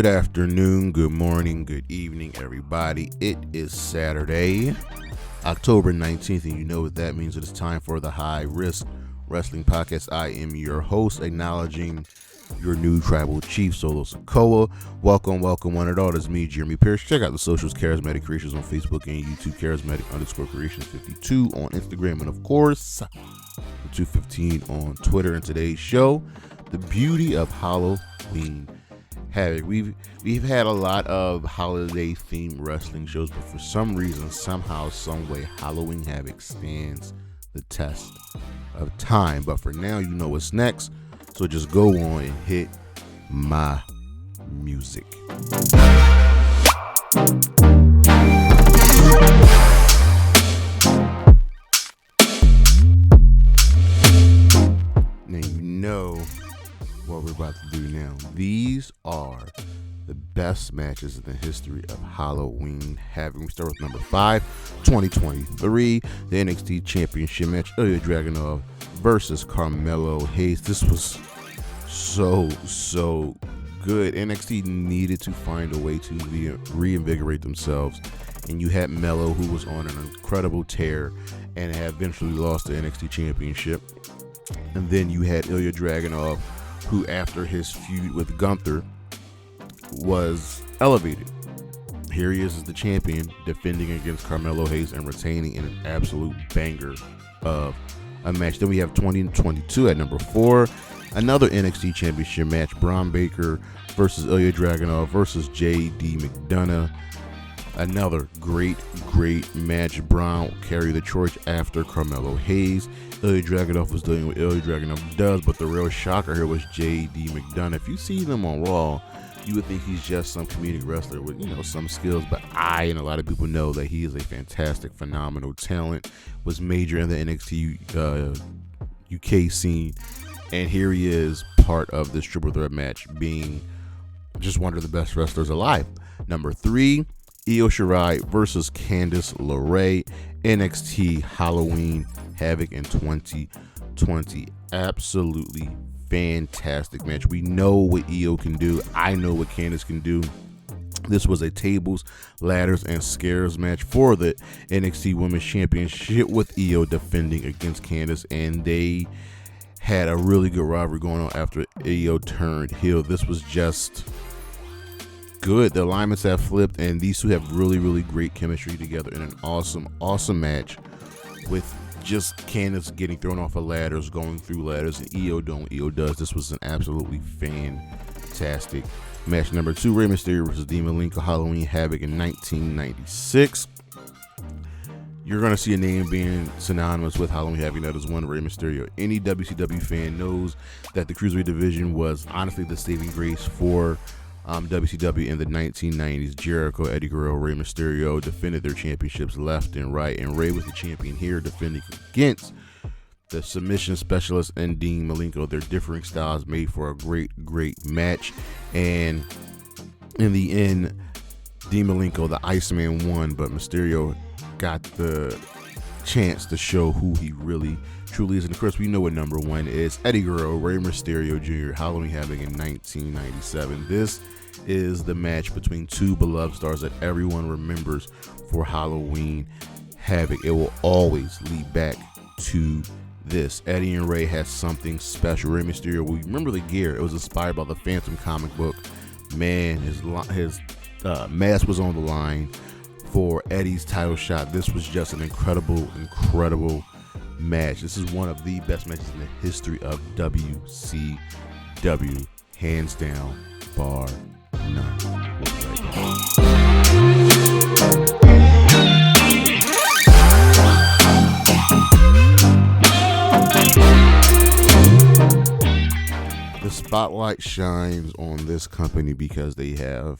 Good afternoon, good morning, good evening, everybody. It is Saturday, October 19th, and you know what that means. It is time for the High Risk Wrestling Podcast. I am your host, acknowledging your new tribal chief, Solo Sokoa. Welcome, one and all. It is me, Jeremy Pierce. Check out the socials, Charismatic Creations on Facebook and YouTube, Charismatic_Creations52 on Instagram, and of course, the 215 on Twitter. And today's show, the beauty of Halloween Havoc. We've had a lot of holiday themed wrestling shows, but for some reason, somehow, some way, Halloween Havoc stands the test of time. But for now, you know what's next, so just go on and hit my music. Now you know what we're about to do now. These are the best matches in the history of Halloween Havoc. We start with number 5, 2023, the NXT Championship match, Ilya Dragunov versus Carmelo Hayes. This was so good. NXT needed to find a way to reinvigorate themselves, and you had Melo, who was on an incredible tear and had eventually lost the NXT Championship. And then you had Ilya Dragunov, who after his feud with Gunther was elevated. Here he is as the champion, defending against Carmelo Hayes and retaining in an absolute banger of a match. Then we have 2022 at number 4, another NXT Championship match, Braun Baker versus Ilya Dragunov versus J.D. McDonough. Another great match. Braun carried the torch after Carmelo Hayes. Ilya Dragunov was doing what Ilya Dragunov does, but the real shocker here was J.D. McDonough. If you see them on Raw, you would think he's just some comedic wrestler with, some skills, but I and a lot of people know that he is a fantastic, phenomenal talent, was major in the NXT UK scene, and here he is, part of this triple threat match, being just one of the best wrestlers alive. Number 3, Io Shirai versus Candice LeRae, NXT Halloween Havoc in 2020. Absolutely fantastic match. We know what Io can do. I know what Candice can do. This was a tables, ladders, and scares match for the NXT Women's Championship, with Io defending against Candice, and they had a really good rivalry going on after Io turned heel. This was just good. The alignments have flipped, and these two have really great chemistry together in an awesome match, with just Candice getting thrown off of ladders, going through ladders, and Io doing what Io does. This was an absolutely fantastic match. Number 2, Rey Mysterio versus Dean Malenko, Halloween Havoc in 1996. You're going to see a name being synonymous with Halloween Havoc. That is one, Rey Mysterio. Any WCW fan knows that the Cruiserweight division was honestly the saving grace for WCW in the 1990s. Jericho, Eddie Guerrero, Rey Mysterio defended their championships left and right, and Rey was the champion here, defending against the submission specialist and Dean Malenko. Their differing styles made for a great match, and in the end, Dean Malenko, the Iceman, won, but Mysterio got the chance to show who he really truly is. And of course, we know what number 1 is. Eddie Guerrero, Rey Mysterio Jr., Halloween Havoc in 1997. This is the match between two beloved stars that everyone remembers for Halloween Havoc. It will always lead back to this. Eddie and Rey had something special. Rey Mysterio, we remember the gear. It was inspired by the Phantom comic book. Man, his mask was on the line for Eddie's title shot. This was just an incredible match. This is one of the best matches in the history of WCW, hands down, bar none. The spotlight shines on this company because they have,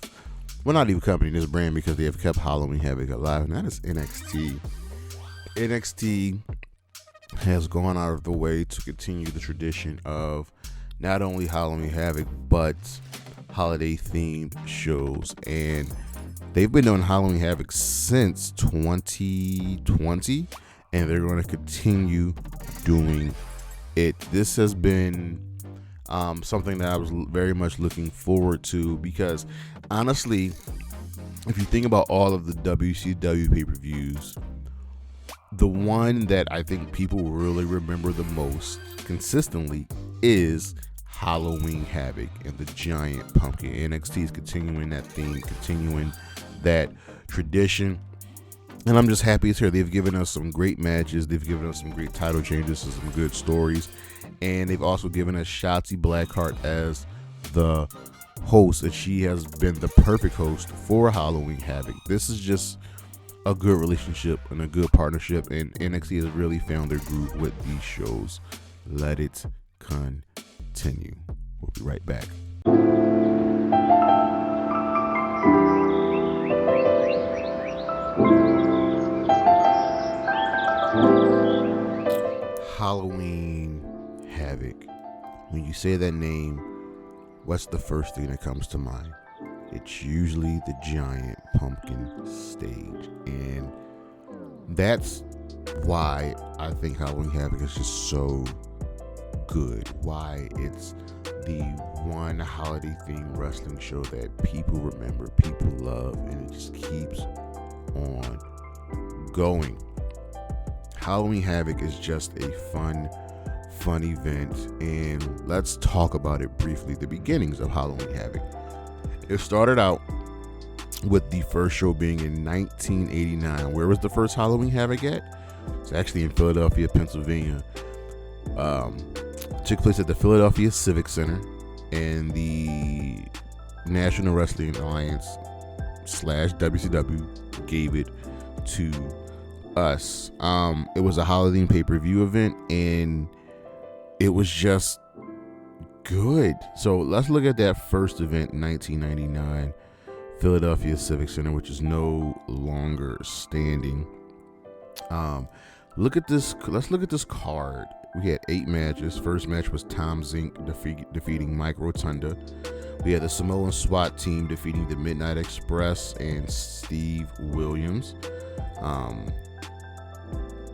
well, not even company, this brand, because they have kept Halloween Havoc alive, and that is NXT. NXT has gone out of the way to continue the tradition of not only Halloween Havoc, but holiday themed shows, and they've been doing Halloween Havoc since 2020, and they're going to continue doing it. This has been Something that I was very much looking forward to, because honestly, if you think about all of the WCW pay-per-views, the one that I think people really remember the most consistently is Halloween Havoc and the Giant Pumpkin. NXT is continuing that theme, continuing that tradition, and I'm just happy it's here. They've given us some great matches, they've given us some great title changes and some good stories, and they've also given us Shotzi Blackheart as the host, and she has been the perfect host for Halloween Havoc. This is just a good relationship and a good partnership, and NXT has really found their groove with these shows. Let it continue. We'll be right back. Halloween Havoc. When you say that name, what's the first thing that comes to mind? It's usually the Giant Pumpkin stage, and that's why I think Halloween Havoc is just so good. Why it's the one holiday themed wrestling show that people remember, people love, and it just keeps on going. Halloween Havoc is just a fun event, and let's talk about it briefly. The beginnings of Halloween Havoc. It started out with the first show being in 1989. Where was the first Halloween Havoc at? It's actually in Philadelphia, Pennsylvania. Took place at the Philadelphia Civic Center, and the National Wrestling Alliance / WCW gave it to us. It was a Halloween pay-per-view event, and it was just good. So let's look at that first event in 1999, Philadelphia Civic Center, which is no longer standing. Let's look at this card. We had 8 matches. First match was Tom Zink defeating Mike Rotunda. We had the Samoan SWAT team defeating the Midnight Express and Steve Williams.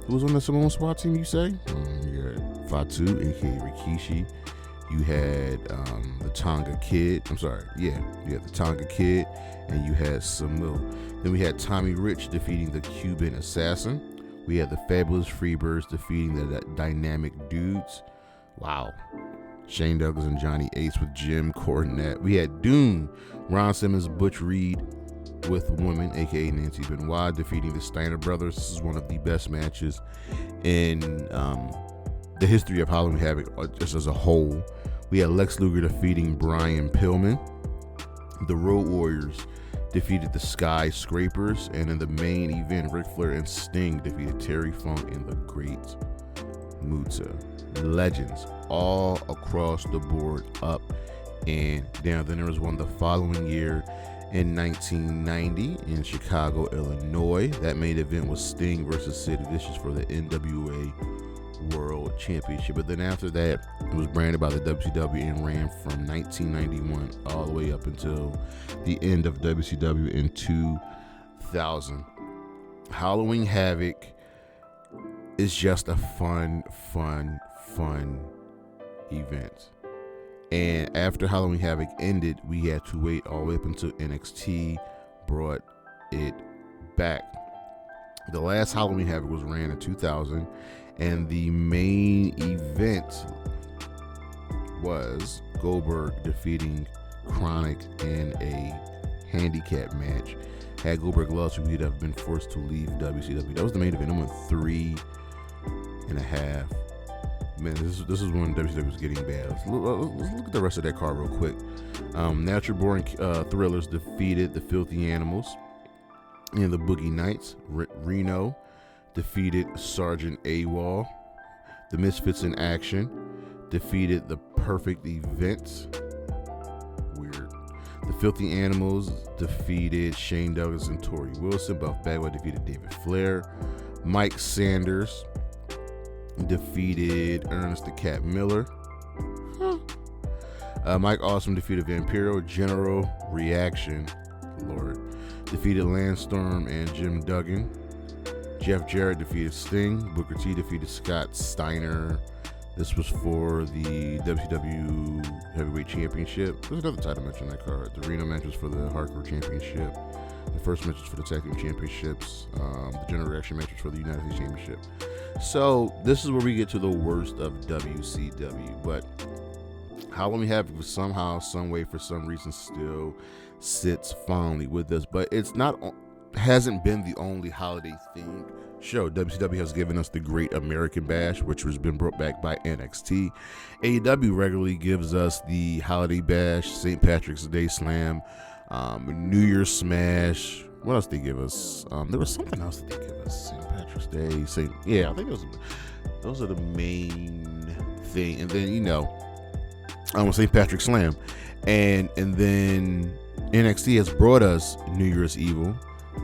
Who was on the Samoan SWAT team, you say? You had Fatu, aka Rikishi. You had the Tonga Kid. You had the Tonga Kid, and you had Samu. Then we had Tommy Rich defeating the Cuban Assassin. We had the Fabulous Freebirds defeating the Dynamic Dudes. Wow. Shane Douglas and Johnny Ace with Jim Cornette. We had Doom, Ron Simmons, Butch Reed with women, aka Nancy Benoit, defeating the Steiner Brothers. This is one of the best matches in the history of Halloween Havoc just as a whole. We had Lex Luger defeating Brian Pillman. The Road Warriors defeated the Skyscrapers, and in the main event, Ric Flair and Sting defeated Terry Funk and the Great Muta. Legends all across the board, up and down. Then there was one the following year in 1990 in Chicago, Illinois. That main event was Sting versus Sid Vicious for the NWA World Championship. But then after that, it was branded by the WCW and ran from 1991 all the way up until the end of WCW in 2000. Halloween Havoc is just a fun event. And after Halloween Havoc ended, we had to wait all the way up until NXT brought it back. The last Halloween Havoc was ran in 2000, and the main event was Goldberg defeating Chronic in a handicap match. Had Goldberg lost, we'd have been forced to leave WCW. That was the main event. It went 3.5 minutes. This is when WCW was getting bad. Let's look at the rest of that card real quick. Natural Born Thrillers defeated the Filthy Animals and the Boogie Knights. Reno defeated Sergeant AWOL. The Misfits in Action defeated the Perfect Events. Weird. The Filthy Animals defeated Shane Douglas and Tori Wilson. Buff Bagwell defeated David Flair. Mike Sanders defeated Ernest the Cat Miller. Mike Awesome defeated Vampiro. General Reaction, Lord, defeated Lance Storm and Jim Duggan. Jeff Jarrett defeated Sting. Booker T defeated Scott Steiner. This was for the WCW Heavyweight Championship. There's another title match on that card. The Reno match was for the Hardcore Championship. The first match was for the Tag Team Championships. The General Reaction match was for the United States Championship. So this is where we get to the worst of WCW. But Halloween Havoc somehow, some way, for some reason, still sits fondly with us. But it's not, hasn't been the only holiday themed show. WCW has given us the Great American Bash, which has been brought back by NXT. AEW regularly gives us the Holiday Bash, St. Patrick's Day Slam, New Year's Smash. What else did they give us? There was something else that they give us. St. Patrick's Day. I think those are the main thing. And then St. Patrick's Slam, and then NXT has brought us New Year's Evil.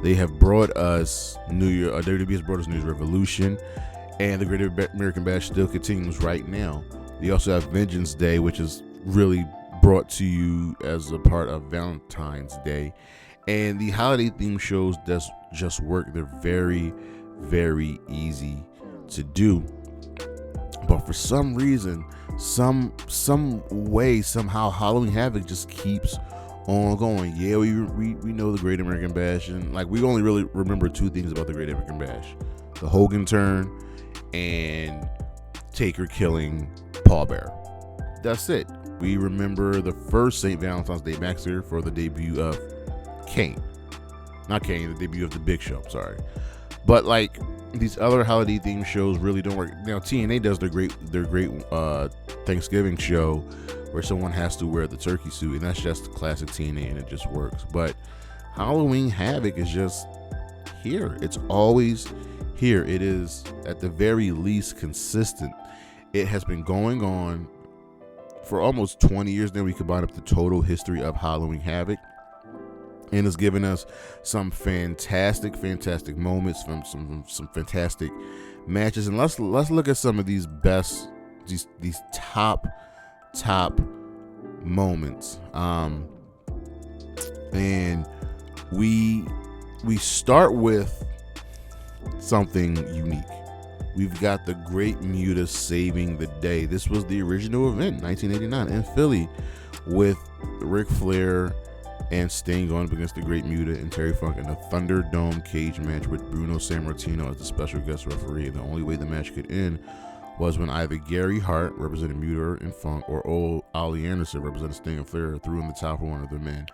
They have brought us WWE has brought us New Year's Revolution, and the Great American Bash still continues right now. We also have Vengeance Day, which is really brought to you as a part of Valentine's Day. And the holiday theme shows just work. They're very, very easy to do. But for some reason, some way, somehow, Halloween Havoc just keeps on going. Yeah, we know the Great American Bash, and we only really remember two things about the Great American Bash: the Hogan turn and Taker killing Paul Bearer. That's it. We remember the first St. Valentine's Day Massacre for the debut of the debut of the Big Show. Sorry, but these other holiday themed shows really don't work. Now TNA does their great Thanksgiving show, where someone has to wear the turkey suit, and that's just classic TNA, and it just works. But Halloween Havoc is just here. It's always here. It is, at the very least, consistent. It has been going on for almost 20 years now. We combine up the total history of Halloween Havoc, and it's given us some fantastic moments, from some fantastic matches. And let's look at some of these top moments. And we start with something unique. We've got the Great Muta saving the day. This was the original event, 1989, in Philly, with Ric Flair and Sting going up against the Great Muta and Terry Funk in a Thunderdome cage match with Bruno Sammartino as the special guest referee. The only way the match could end was when either Gary Hart, representing Muta and Funk, or old Ollie Anderson, representing Sting and Flair, threw in the towel for one of the men.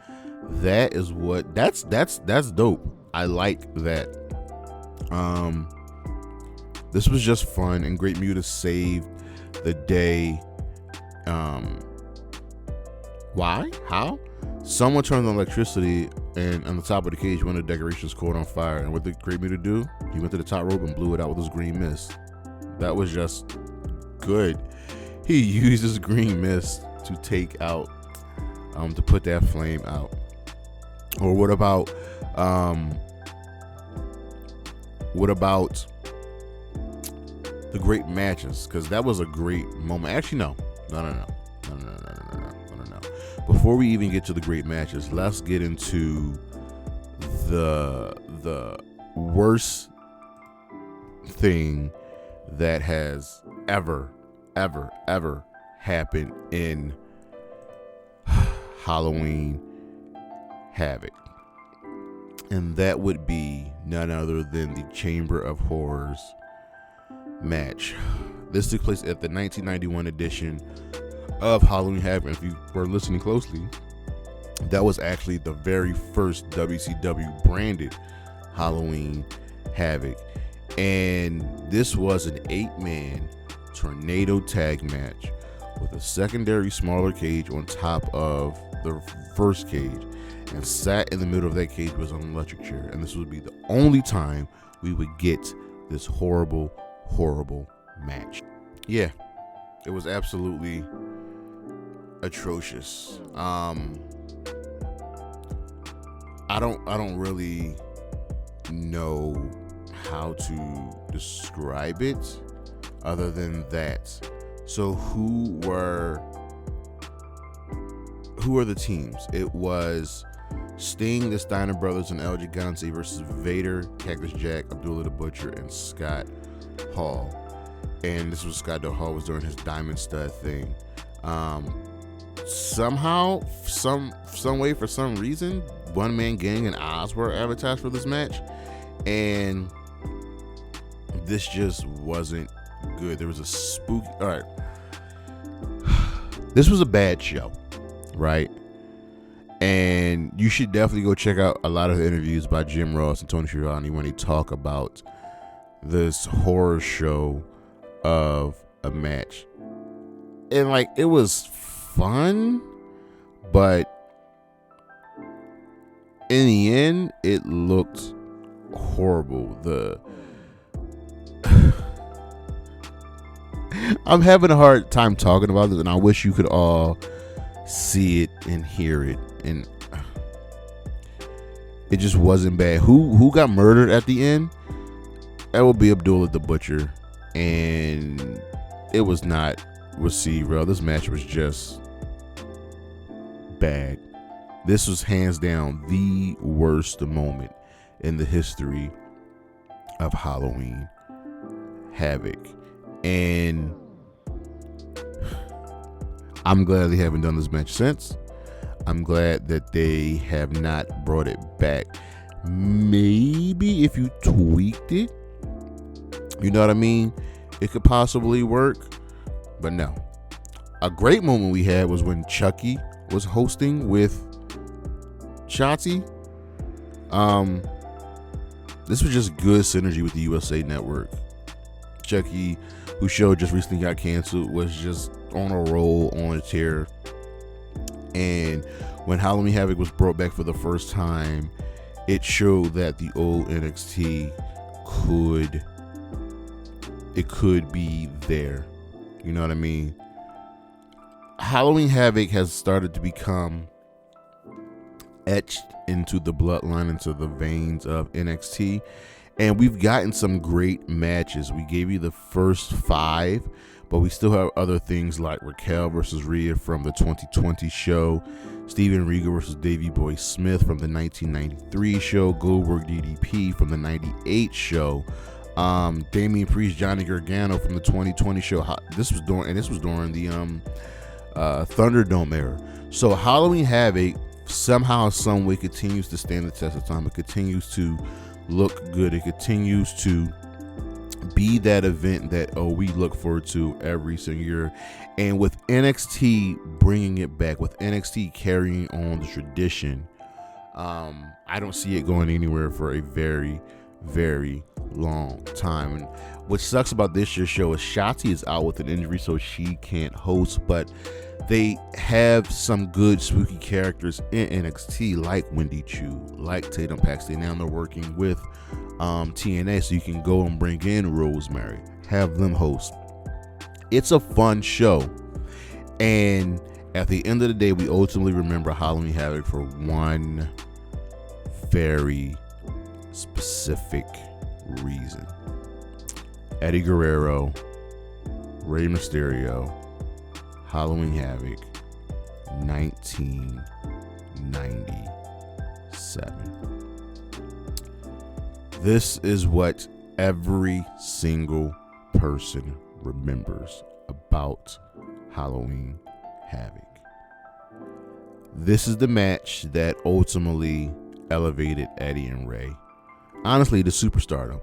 That's dope. I like that. This was just fun, and Great Muta saved the day. Why? How? Someone turned on electricity, and on the top of the cage, one of the decorations caught on fire. And what did Great Muta do? He went to the top rope and blew it out with his green mist. That was just good. He used his green mist to take out, to put that flame out. Or what about the great matches? Because that was a great moment. Actually, no. Before we even get to the great matches, let's get into the worst thing that has ever happened in Halloween Havoc. And that would be none other than the Chamber of Horrors match. This took place at the 1991 edition of Halloween Havoc. If you were listening closely, that was actually the very first WCW branded Halloween Havoc. And this was an 8-man tornado tag match with a secondary smaller cage on top of the first cage, and sat in the middle of that cage was an electric chair. And this would be the only time we would get this horrible match. Yeah, it was absolutely atrocious. I don't really know how to describe it other than that. So who are the teams? It was Sting, the Steiner Brothers, and El Gigante versus Vader, Cactus Jack, Abdullah the Butcher, and Scott Hall. and this was Scott Hall was doing his Diamond Stud thing. Somehow, some way, for some reason, One Man Gang and Oz were advertised for this match, and this just wasn't good. There was a spooky. All right, this was a bad show, right? And you should definitely go check out a lot of the interviews by Jim Ross and Tony Schiavone when they talk about this horror show of a match. And like, it was fun, but in the end, it looked horrible. I'm having a hard time talking about this, and I wish you could all see it and hear it. And it just wasn't bad. Who got murdered at the end? That would be Abdullah the Butcher, and it was not received well. This match was just bad. This was hands down the worst moment in the history of Halloween Havoc, and I'm glad they haven't done this match since. I'm glad that they have not brought it back. Maybe if you tweaked it, you know what I mean, it could possibly work, but no. A great moment we had was when Chucky was hosting with Shotzi. This was just good synergy with the USA Network. Chucky, whose show just recently got canceled, was just on a roll, on a tear. And when Halloween Havoc was brought back for the first time, it showed that the old NXT could be there. You know what I mean? Halloween Havoc has started to become etched into the bloodline, into the veins of NXT. And we've gotten some great matches. We gave you the first 5, but we still have other things like Raquel versus Rhea from the 2020 show, Steven Regal versus Davey Boy Smith from the 1993 show, Goldberg DDP from the 98 show, Damian Priest, Johnny Gargano from the 2020 show. This was during the Thunderdome era. So Halloween Havoc somehow, some way continues to stand the test of time. It continues to look good. It continues to be that event that we look forward to every single year. And with NXT bringing it back, with NXT carrying on the tradition, I don't see it going anywhere for a very, very long time. And what sucks about this year's show is Shotzi is out with an injury, so she can't host, but they have some good spooky characters in NXT like Wendy Chu, like Tatum Paxton. Now they're working with TNA, so you can go and bring in Rosemary, have them host. It's a fun show, and at the end of the day, we ultimately remember Halloween Havoc for one very specific reason. Eddie Guerrero, Rey Mysterio, Halloween Havoc, 1997. This is what every single person remembers about Halloween Havoc. This is the match that ultimately elevated Eddie and Rey, honestly, to superstardom.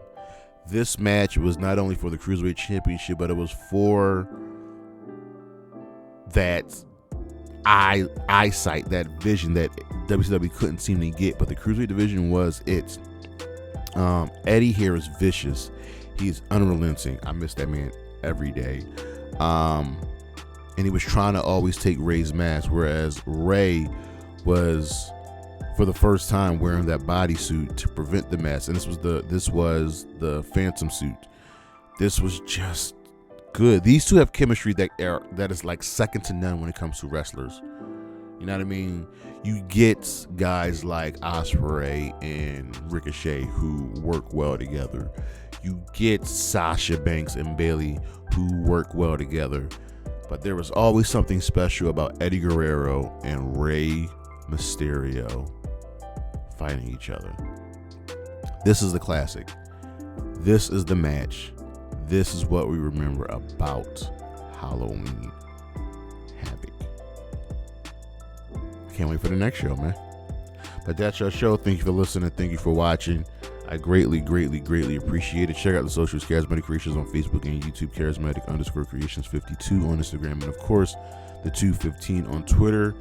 This match was not only for the Cruiserweight Championship, but it was for that eyesight, that vision that WCW couldn't seem to get. But the Cruiserweight division was it. Eddie here is vicious. He's unrelenting. I miss that man every day. And he was trying to always take Rey's mask, whereas Rey was, for the first time, wearing that bodysuit to prevent the mask. And this was the Phantom suit. This was just good. These two have chemistry that is like second to none when it comes to wrestlers. You know what I mean? You get guys like Ospreay and Ricochet who work well together. You get Sasha Banks and Bayley who work well together. But there was always something special about Eddie Guerrero and Rey Mysterio fighting each other. This is the classic. This is the match this is what we remember about Halloween Havoc. Can't wait for the next show, man. But that's our show. Thank you for listening. Thank you for watching. I greatly appreciate it. Check out the socials, Charismatic Creations on Facebook and YouTube, Charismatic_Creations52 on Instagram, and of course, the 215 on Twitter.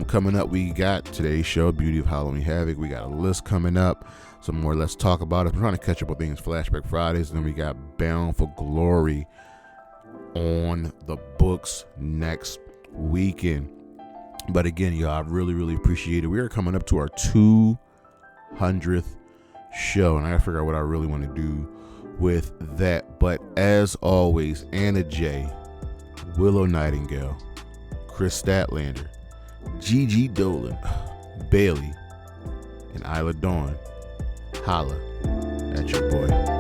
Coming up, we got today's show, Beauty of Halloween Havoc. We got a list coming up. Some more Let's Talk About It. I'm trying to catch up with things, Flashback Fridays. And then we got Bound for Glory on the books next weekend. But again, y'all, I really appreciate it. We are coming up to our 200th show, and I gotta figure out what I really want to do with that. But as always, Anna J, Willow Nightingale, Chris Statlander, Gigi Dolan, Bailey, and Isla Dawn, holla at your boy.